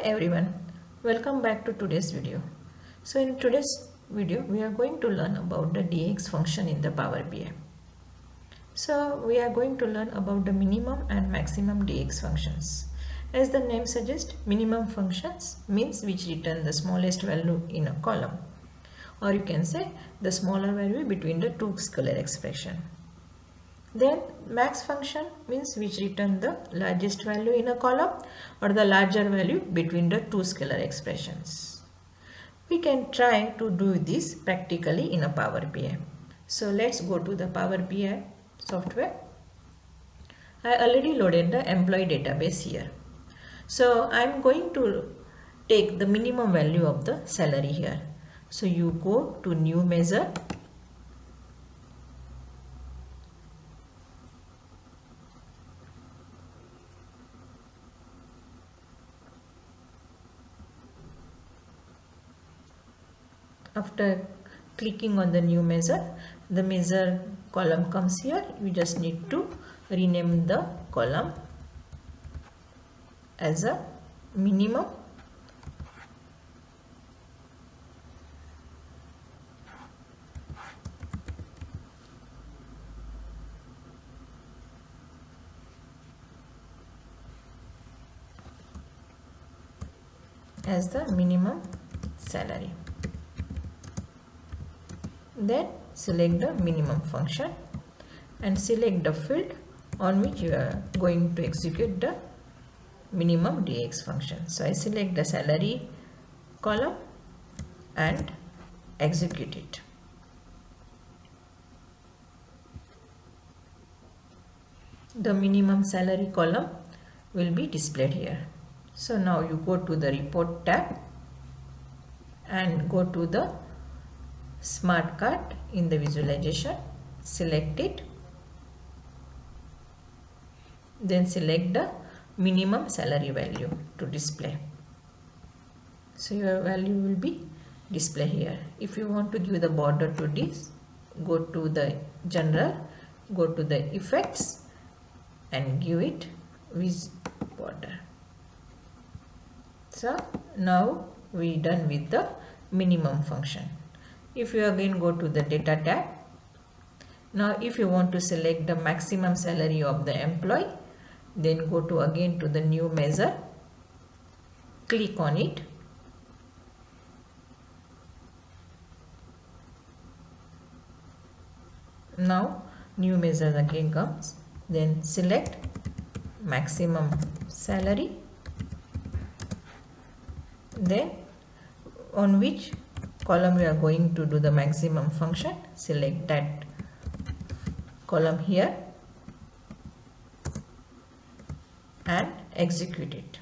everyone, welcome back to today's video. So in today's video we are going to learn about the DAX function in the Power BI. So we are going to learn about the minimum and maximum DAX functions. As the name suggests, minimum functions means which return the smallest value in a column, or you can say the smaller value between the two scalar expression. Then max function means which return the largest value in a column or the larger value between the two scalar expressions. We can try to do this practically in a Power BI. So let's go to the Power BI software. I already loaded the employee database here. So I'm going to take the minimum value of the salary here. So you go to new measure. After clicking on the new measure, the measure column comes here. You just need to rename the column as a minimum salary. Then select the minimum function and select the field on which you are going to execute the minimum DAX function. So I select the salary column and execute it. The minimum salary column will be displayed here. So now you go to the report tab and go to the smart card in the visualization, select it, then select the minimum salary value to display. So your value will be displayed here. If you want to give the border to this, go to the general, go to the effects and give it with border. So now we done with the minimum function. If you again go to the data tab, now if you want to select the maximum salary of the employee, then go to again to the new measure, click on it, now new measure again comes, then select maximum salary, then on which column we are going to do the maximum function, select that column here and execute it.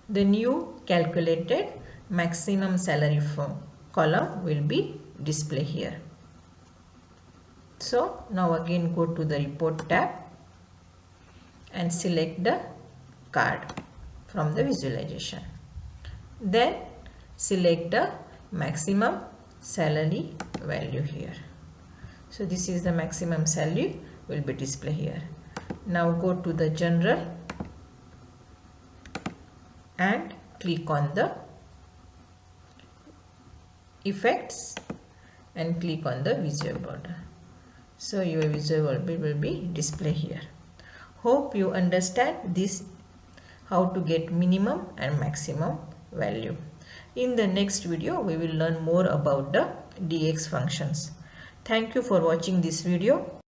The new calculated maximum salary column will be displayed here. So now again go to the report tab and select the card from the visualization. Then select the maximum salary value here. So this is the maximum salary will be displayed here. Now go to the general and click on the effects and click on the visual border. So your visual border will be displayed here. Hope you understand this, how to get minimum and maximum value. In the next video, we will learn more about the DAX functions. Thank you for watching this video.